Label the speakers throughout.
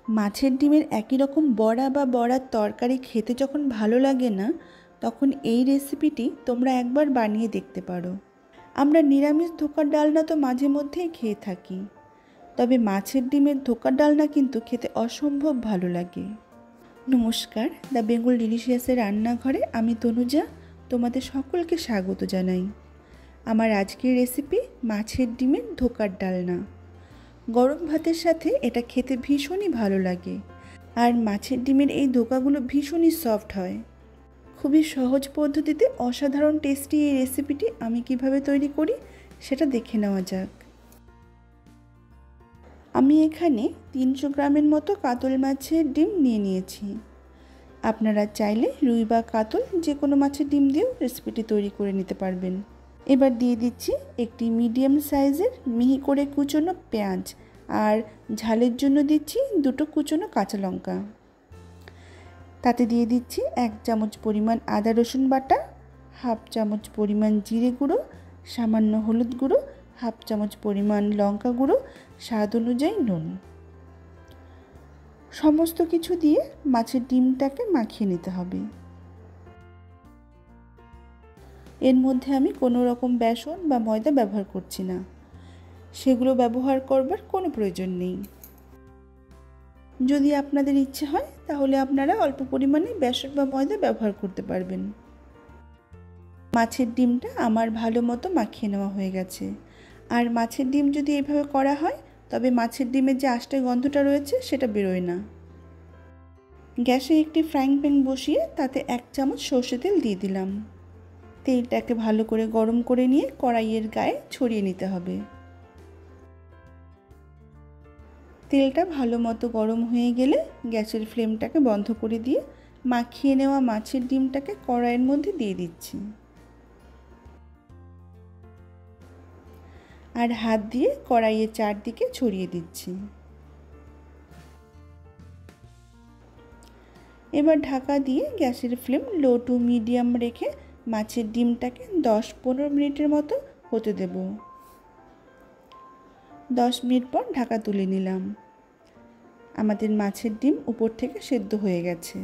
Speaker 1: মাছের ডিমের একই রকম বড়া বা বড়ার তরকারি খেতে যখন ভালো লাগে না, তখন এই রেসিপিটি তোমরা একবার বানিয়ে দেখতে পারো। আমরা নিরামিষ ধোকার ডালনা তো মাঝে মধ্যেই খেয়ে থাকি, তবে মাছের ডিমের ধোকার ডালনা কিন্তু খেতে অসম্ভব ভালো লাগে। নমস্কার, দ্য বেঙ্গল ডিলিশিয়াসের রান্নাঘরে আমি তনুজা তোমাদের সকলকে স্বাগত জানাই। আমার আজকের রেসিপি মাছের ডিমের ধোকার ডালনা। গরম ভাতের সাথে এটা খেতে ভীষণই ভালো লাগে, আর মাছের ডিমের এই ধোকাগুলো ভীষণই সফট হয়। খুবই সহজ পদ্ধতিতে অসাধারণ টেস্টি এই রেসিপিটি আমি কিভাবে তৈরি করি সেটা দেখে নেওয়া যাক। আমি এখানে 300 গ্রামের মতো কাতল মাছের ডিম নিয়ে নিয়েছি। আপনারা চাইলে রুই বা কাতল যে কোনো মাছের ডিম দিয়েও রেসিপিটি তৈরি করে নিতে পারবেন। এবার দিয়ে দিচ্ছি একটি মিডিয়াম সাইজের মিহি করে কুচনো পেঁয়াজ, আর ঝালের জন্য দিচ্ছি 2টো কুচনো কাঁচা লঙ্কা। তাতে দিয়ে দিচ্ছি 1 চামচ পরিমাণ আদা রসুন বাটা, 1/2 চামচ পরিমাণ জিরে গুঁড়ো, সামান্য হলুদ গুঁড়ো, 1/2 চামচ পরিমাণ লঙ্কা গুঁড়ো, স্বাদ অনুযায়ী নুন। সমস্ত কিছু দিয়ে মাছের ডিমটাকে মাখিয়ে নিতে হবে। এর মধ্যে আমি কোনো রকম বেসন বা ময়দা ব্যবহার করছি না, সেগুলো ব্যবহার করবার কোনো প্রয়োজন নেই। যদি আপনাদের ইচ্ছে হয় তাহলে আপনারা অল্প পরিমাণে বেসন বা ময়দা ব্যবহার করতে পারবেন। মাছের ডিমটা আমার ভালো মতো মাখিয়ে নেওয়া হয়ে গেছে। আর মাছের ডিম যদি এইভাবে করা হয় তবে মাছের ডিমের যে আষ্টে গন্ধটা রয়েছে সেটা বেরোয় না। গ্যাসে একটি ফ্রাইং প্যান বসিয়ে তাতে 1 চামচ সর্ষে তেল দিয়ে দিলাম। তেলটাকে ভালো করে গরম করে নিয়ে কড়াইয়ের গায়ে ছড়িয়ে নিতে হবে। তেলটা ভালো মতো গরম হয়ে গেলে গ্যাসের ফ্লেমটাকে বন্ধ করে দিয়ে মাখিয়ে নেওয়া মাছের ডিমটাকে কড়াইয়ের মধ্যে দিয়ে দিচ্ছি, আর হাত দিয়ে কড়াইয়ের চারদিকে ছড়িয়ে দিচ্ছি। এবার ঢাকা দিয়ে গ্যাসের ফ্লেম লো টু মিডিয়াম রেখে মাছের ডিমটাকে 10-15 মিনিটের মতো হতে দেব। 10 মিনিট পর ঢাকা তুলে নিলাম। আমাদের মাছের ডিম উপর থেকে সেদ্ধ হয়ে গেছে।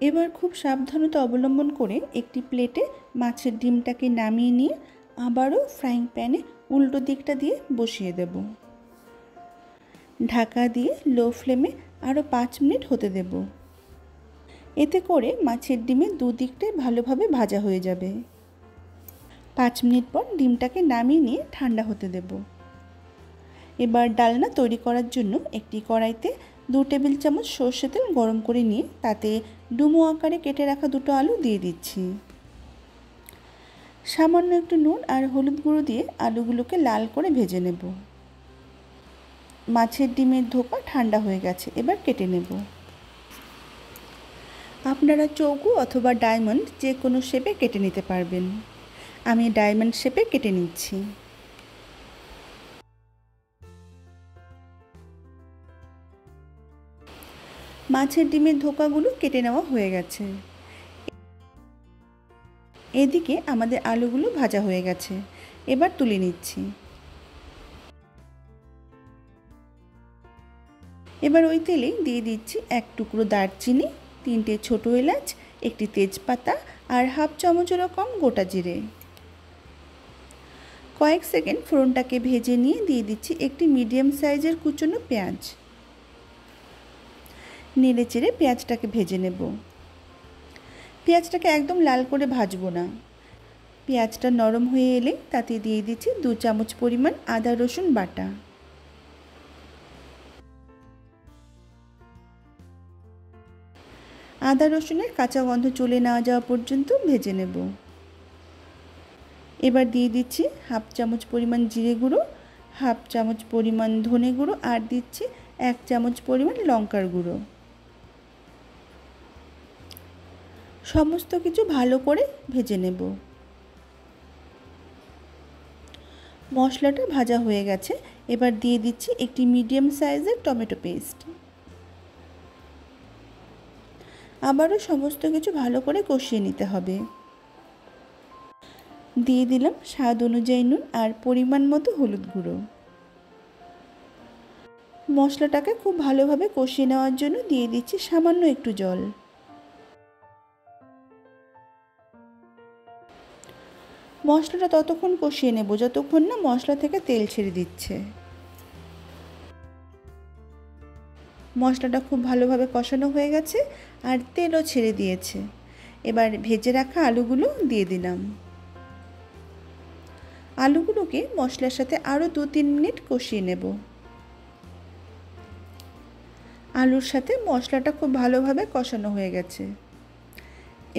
Speaker 1: এবার খুব সাবধানতা অবলম্বন করে একটি প্লেটে মাছের ডিমটাকে নামিয়ে নিয়ে আবারও ফ্রাইং প্যানে উল্টো দিকটা দিয়ে বসিয়ে দেব। ঢাকা দিয়ে লো ফ্লেমে আরও 5 মিনিট হতে দেব। এতে করে মাছের ডিমের দুদিকটাই ভালোভাবে ভাজা হয়ে যাবে। 5 মিনিট পর ডিমটাকে নামিয়ে নিয়ে ঠান্ডা হতে দেব। এবার ডালনা তৈরি করার জন্য একটি কড়াইতে 2 টেবিল চামচ সর্ষে তেল গরম করে নিয়ে তাতে ডুমো আকারে কেটে রাখা 2টো আলু দিয়ে দিচ্ছি। সামান্য একটু নুন আর হলুদ গুঁড়ো দিয়ে আলুগুলোকে লাল করে ভেজে নেব। মাছের ডিমের ধোকা ঠান্ডা হয়ে গেছে, এবার কেটে নেব। আপনারা চৌকো অথবা ডায়মন্ড যে কোনো শেপে কেটে নিতে পারবেন। আমি ডায়মন্ড শেপে কেটে নিচ্ছি। মাছের ডিমের ধোকাগুলো কেটে নেওয়া হয়ে গেছে। এদিকে আমাদের আলুগুলো ভাজা হয়ে গেছে, এবার তুলে নিচ্ছি। এবার ওই তেলেই দিয়ে দিচ্ছি 1 টুকরো দারচিনি, 3টে ছোটো এলাচ, একটি তেজপাতা আর 1/2 চামচেরও কম গোটা জিরে। কয়েক সেকেন্ড ফোড়নটাকে ভেজে নিয়ে দিয়ে দিচ্ছি একটি মিডিয়াম সাইজের কুচনো পেঁয়াজ। নেড়ে চেড়ে পেঁয়াজটাকে ভেজে নেব। পেঁয়াজটাকে একদম লাল করে ভাজবো না। পেঁয়াজটা নরম হয়ে এলে তাতে দিয়ে দিচ্ছি 2 চামচ পরিমাণ আদা রসুন বাটা। আদা রসুনের কাঁচা গন্ধ চলে না যাওয়া পর্যন্ত ভেজে নেব। এবার দিয়ে দিচ্ছি 1/2 চামচ পরিমাণ জিরে গুঁড়ো, 1/2 চামচ পরিমাণ ধনে গুঁড়ো, আর দিচ্ছি 1 চামচ পরিমাণ লঙ্কার গুঁড়ো। সমস্ত কিছু ভালো করে ভেজে নেব। মশলাটা ভাজা হয়ে গেছে, এবার দিয়ে দিচ্ছি একটি মিডিয়াম সাইজের টমেটো পেস্ট। আবারও সমস্ত কিছু ভালো করে কষিয়ে নিতে হবে। দিয়ে দিলাম স্বাদ অনুযায়ী নুন আর পরিমাণ মতো হলুদ গুঁড়ো। মশলাটাকে খুব ভালোভাবে কষিয়ে নেওয়ার জন্য দিয়ে দিচ্ছি সামান্য একটু জল। মশলাটা ততক্ষণ কষিয়ে নেব যতক্ষণ না মশলা থেকে তেল ছেড়ে দিচ্ছে। মশলাটা খুব ভালোভাবে কষানো হয়ে গেছে আর তেলও ছেড়ে দিয়েছে। এবার ভেজে রাখা আলুগুলো দিয়ে দিলাম। আলুগুলোকে মশলার সাথে আরও 2-3 মিনিট কষিয়ে নেব। আলুর সাথে মশলাটা খুব ভালোভাবে কষানো হয়ে গেছে।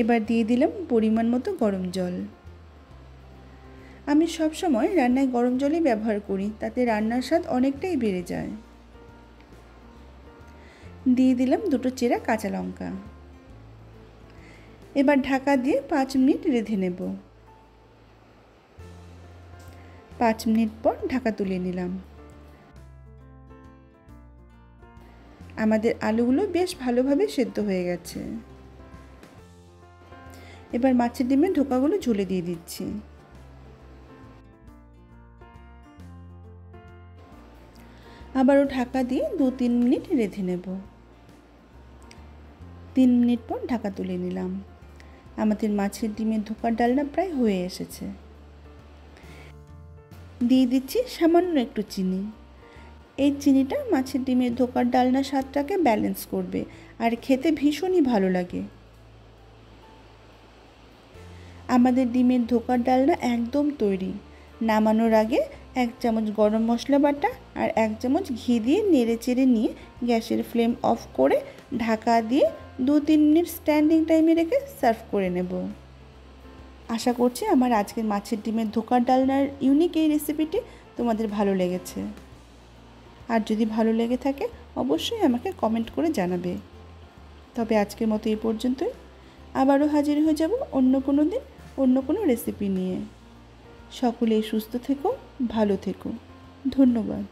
Speaker 1: এবার দিয়ে দিলাম পরিমাণ মতো গরম জল। আমি সব সময় রান্নায় গরম জলই ব্যবহার করি, তাতে রান্নার স্বাদ অনেকটাই বেড়ে যায়। দিয়ে দিলাম 2টো চেরা কাঁচা লঙ্কা। এবার ঢাকা দিয়ে 5 মিনিট রেঁধে নেব। 5 মিনিট পর ঢাকা তুলে নিলাম। আমাদের আলুগুলো বেশ ভালোভাবে সেদ্ধ হয়ে গেছে। এবার মাছের ডিমের ধোকাগুলো ঝুলে দিয়ে দিচ্ছি। আবারও ঢাকা দিয়ে 2-3 মিনিট রেঁধে নেব। 3 মিনিট পর ঢাকা তুলে নিলাম। আমাদের মাছের ডিমের ধোকার ডালনা প্রায় হয়ে এসেছে। দিয়ে দিচ্ছি সামান্য একটু চিনি। এই চিনিটা মাছের ডিমের ধোকার ডালনা স্বাদটাকে ব্যালেন্স করবে আর খেতে ভীষণই ভালো লাগে। আমাদের ডিমের ধোকার ডালনা একদম তৈরি। নামানোর আগে 1 চামচ গরম মশলা বাটা আর 1 চামচ ঘি দিয়ে নেড়ে চেড়ে নিয়ে গ্যাসের ফ্লেম অফ করে ঢাকা দিয়ে 2-3 মিনিট স্ট্যান্ডিং টাইমে রেখে সার্ভ করে নেব। আশা করছি আমার আজকের মাছের ডিমের ধোকার ডালনার ইউনিক এই রেসিপিটি তোমাদের ভালো লেগেছে। আর যদি ভালো লেগে থাকে অবশ্যই আমাকে কমেন্ট করে জানাবে। তবে আজকের মতো এই পর্যন্তই। আবারও হাজির হয়ে যাব অন্য কোনো দিন অন্য কোনো রেসিপি নিয়ে। সকলেই সুস্থ থেকো, ভালো থেকো। ধন্যবাদ।